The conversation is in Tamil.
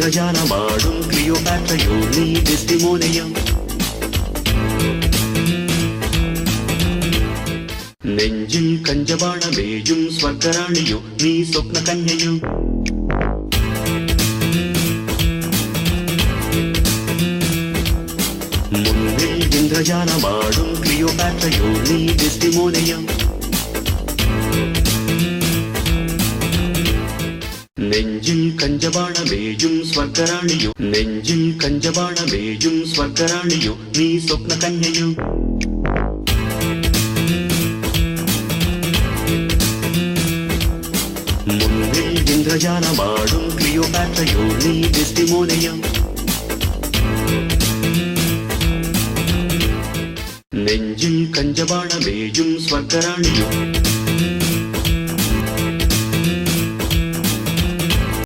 இந்திரஜாலமாடும் கிளியோபாட்ரையோ நீ டெஸ்டிமோனியம். நெஞ்சில் கஞ்சபாணமேயும் ஸ்வர்கராணியோ நீ சொப்ன கன்யையோ. முன்னில் இந்திரஜாலமாடும் கிளியோபாட்ரையோ நீ டெஸ்டிமோனியம். நெஞ்சில் கஞ்சபாணமேயும் ஸ்வர்கராணியோ நெஞ்சில் கஞ்சபாணமேயும் ஸ்வர்கராணியோ நீ சொப்ன கன்யையோ. முன்னில் இந்திரஜாலமாடும் கிளியோபாட்ரையோ நீ டெஸ்டிமோனியம். நெஞ்சில் கஞ்சபாணமேயும் ஸ்வர்கராணியோ.